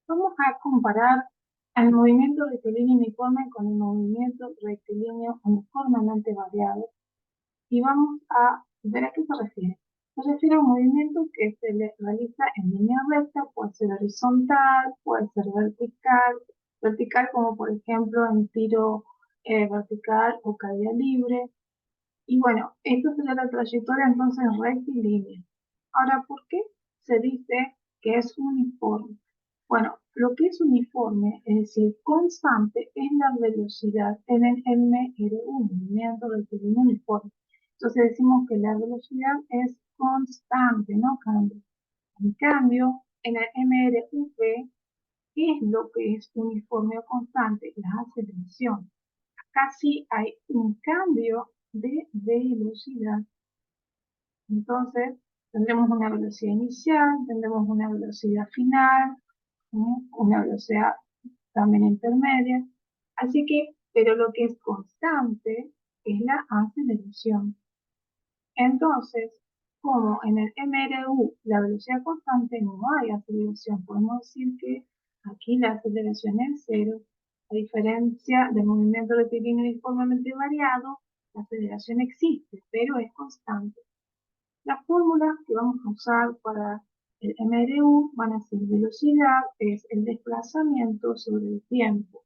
Vamos a comparar el movimiento rectilíneo uniforme con el movimiento rectilíneo uniformemente variado y vamos a ver a qué se refiere. Se refiere a un movimiento que se le realiza en línea recta, puede ser horizontal, puede ser vertical como por ejemplo en tiro vertical o caída libre. Y bueno, esto sería la trayectoria entonces rectilínea. Ahora, ¿por qué se dice que es uniforme? Bueno, lo que es uniforme, es decir, constante, es la velocidad en el MRU, movimiento rectilíneo uniforme. Entonces decimos que la velocidad es constante, no cambia. En cambio, en el MRV, ¿qué es lo que es uniforme o constante? La aceleración. Acá sí hay un cambio de velocidad. Entonces, tendremos una velocidad inicial, tendremos una velocidad final, una velocidad también intermedia. Así que, pero lo que es constante es la aceleración. Entonces, como en el MRU la velocidad constante no hay aceleración, podemos decir que aquí la aceleración es cero. A diferencia del movimiento rectilíneo uniformemente variado, la aceleración existe, pero es constante. Las fórmulas que vamos a usar para el MRU van a ser velocidad, es el desplazamiento sobre el tiempo.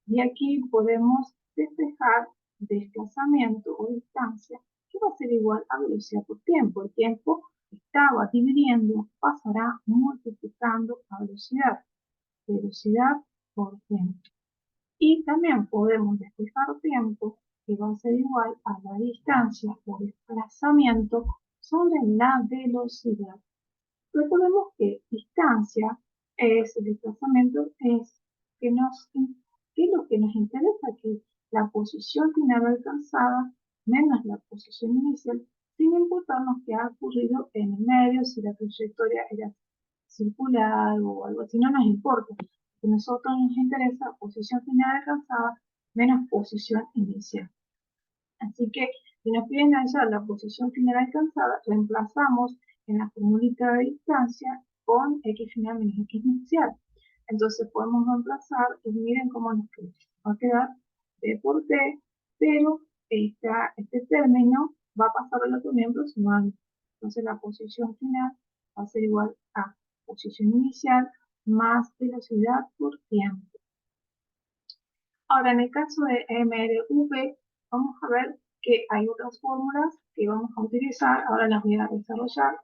Y aquí podemos despejar desplazamiento o distancia, que va a ser igual a velocidad por tiempo. El tiempo estaba dividiendo, pasará multiplicando a velocidad. Velocidad por tiempo. Y también podemos despejar tiempo, que va a ser igual a la distancia o desplazamiento sobre la velocidad. Recordemos que distancia es el desplazamiento, es que que lo que nos interesa, que la posición final alcanzada menos la posición inicial, sin importarnos qué ha ocurrido en el medio, si la trayectoria era circular o algo así, no nos importa. A nosotros nos interesa posición final alcanzada menos posición inicial. Así que si nos piden hallar la posición final alcanzada, reemplazamos en la formulita de distancia con x final menos x inicial. Entonces podemos reemplazar y miren cómo nos queda. Va a quedar d por t, pero este término va a pasar al otro miembro sumando. Entonces la posición final va a ser igual a posición inicial más velocidad por tiempo. Ahora, en el caso de MRV, vamos a ver que hay otras fórmulas que vamos a utilizar. Ahora las voy a desarrollar.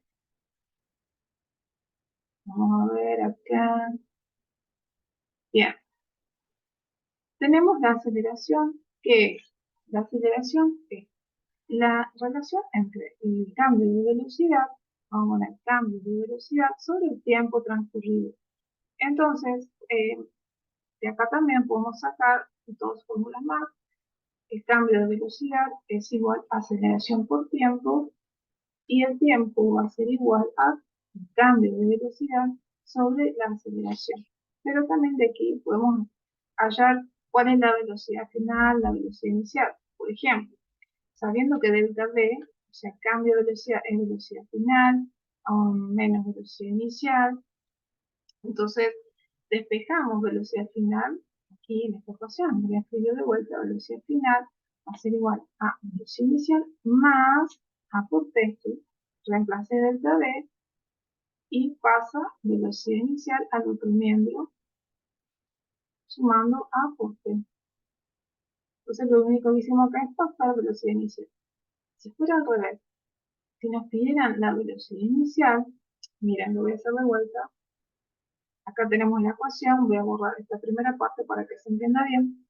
Vamos a ver acá. Bien, tenemos la aceleración, que es la aceleración es la relación entre el cambio de velocidad, vamos a el cambio de velocidad sobre el tiempo transcurrido. Entonces, de acá también podemos sacar dos fórmulas más. El cambio de velocidad es igual a aceleración por tiempo y el tiempo va a ser igual a el cambio de velocidad sobre la aceleración. Pero también de aquí podemos hallar cuál es la velocidad final, la velocidad inicial. Por ejemplo, sabiendo que delta V, o sea, cambio de velocidad es velocidad final, menos velocidad inicial, entonces despejamos velocidad final, aquí en esta ecuación, voy a escribir de vuelta, velocidad final va a ser igual a velocidad inicial más A por T, reemplace delta V y pasa velocidad inicial al otro miembro sumando A por T. Entonces lo único que hicimos acá es pasar velocidad inicial. Si fuera al revés, si nos pidieran la velocidad inicial, miren, lo voy a hacer de vuelta. Acá tenemos la ecuación, voy a borrar esta primera parte para que se entienda bien.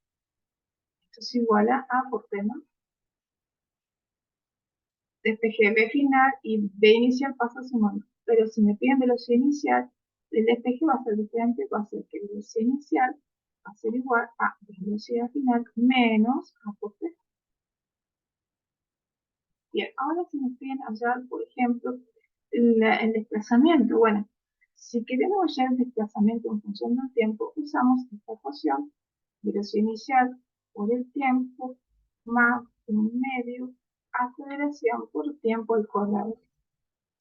Esto es igual a A por T, ¿no? Despejé B final y B inicial pasa sumando. Pero si me piden velocidad inicial, el despeje va a ser diferente, va a ser que velocidad inicial va a ser igual a velocidad final menos A por T. Bien, ahora si nos piden hallar, por ejemplo, el desplazamiento. Bueno, si queremos hallar el desplazamiento en función del tiempo, usamos esta ecuación, velocidad inicial por el tiempo más un medio aceleración por tiempo al cuadrado.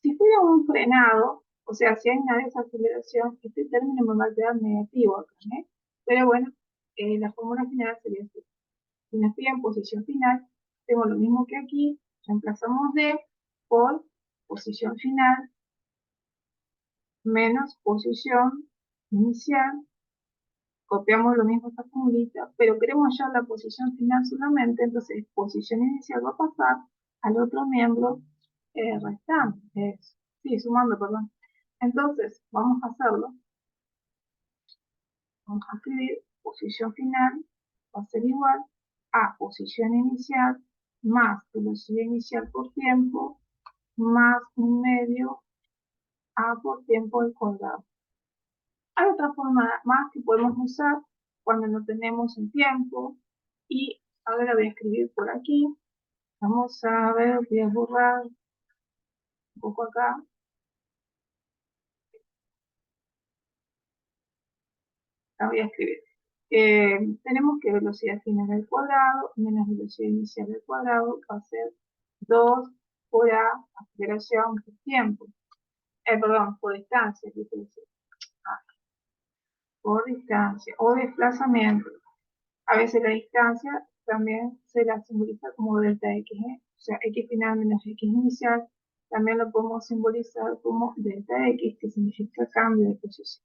Si fuera un frenado, O sea, si hay una desaceleración, este término me va a quedar negativo acá, ¿eh? Pero bueno, la fórmula final sería así. Si me estoy en posición final, tengo lo mismo que aquí, reemplazamos D por posición final menos posición inicial, copiamos lo mismo esta formulita, pero queremos hallar la posición final solamente, entonces posición inicial va a pasar al otro miembro restante, sí, sumando, perdón. Entonces, vamos a hacerlo, vamos a escribir posición final, va a ser igual a posición inicial más velocidad inicial por tiempo, más un medio a por tiempo al cuadrado. Hay otra forma más que podemos usar cuando no tenemos el tiempo y ahora la voy a escribir por aquí. Vamos a ver, voy a borrar un poco acá. La voy a escribir. Tenemos que velocidad final al cuadrado menos velocidad inicial al cuadrado va a ser 2 por A aceleración por tiempo. Perdón, por distancia, quise decir. Ah, por distancia o desplazamiento. A veces la distancia también se la simboliza como delta x, ¿eh? O sea, x final menos x inicial, también lo podemos simbolizar como delta x, que significa cambio de posición.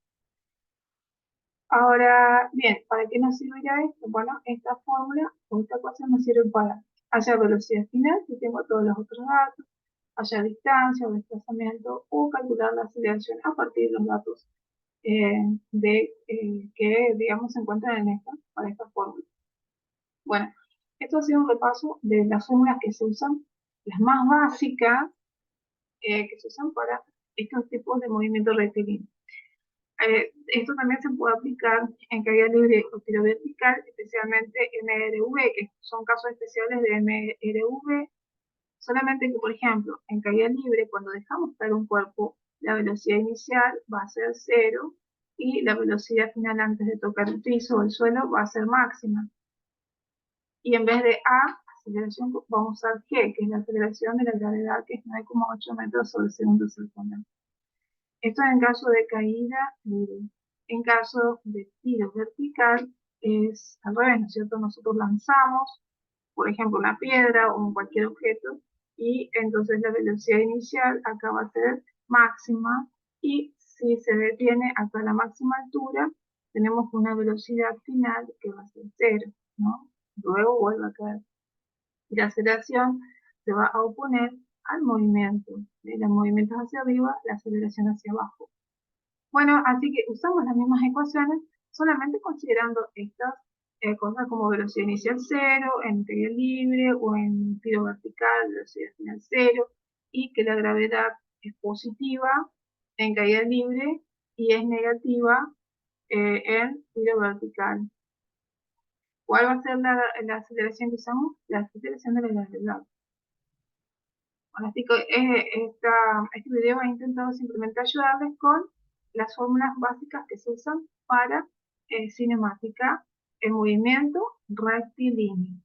Ahora, bien, ¿para qué nos servirá esto? Bueno, esta fórmula o esta ecuación nos sirve para hallar velocidad final, si tengo todos los otros datos, hallar distancia o desplazamiento, o calcular la aceleración a partir de los datos que, digamos, se encuentran en para esta fórmula. Bueno, esto ha sido un repaso de las fórmulas que se usan, las más básicas que se usan para estos tipos de movimiento rectilíneo. Esto también se puede aplicar en caída libre o tiro vertical, especialmente MRV, que son casos especiales de MRV, solamente que, por ejemplo, en caída libre, cuando dejamos caer un cuerpo, la velocidad inicial va a ser 0 y la velocidad final antes de tocar el piso o el suelo va a ser máxima. Y en vez de A, aceleración, vamos a usar G, que es la aceleración de la gravedad, que es 9,8 metros sobre segundo circular. Esto es en caso de caída libre. En caso de tiro vertical, es al revés, ¿no es cierto? Nosotros lanzamos, por ejemplo, una piedra o cualquier objeto, y entonces la velocidad inicial acá va a ser máxima, y si se detiene hasta la máxima altura, tenemos una velocidad final que va a ser 0, ¿no? Luego vuelve a caer. Y la aceleración se va a oponer al movimiento. De los movimientos hacia arriba, la aceleración hacia abajo. Bueno, así que usamos las mismas ecuaciones, solamente considerando estas cosas como velocidad inicial 0, en caída libre o en tiro vertical, velocidad final 0, y que la gravedad es positiva en caída libre y es negativa en tiro vertical. ¿Cuál va a ser la aceleración que usamos? La aceleración de la gravedad. Bueno, así que este video ha intentado simplemente ayudarles con las fórmulas básicas que se usan para cinemática en movimiento rectilíneo.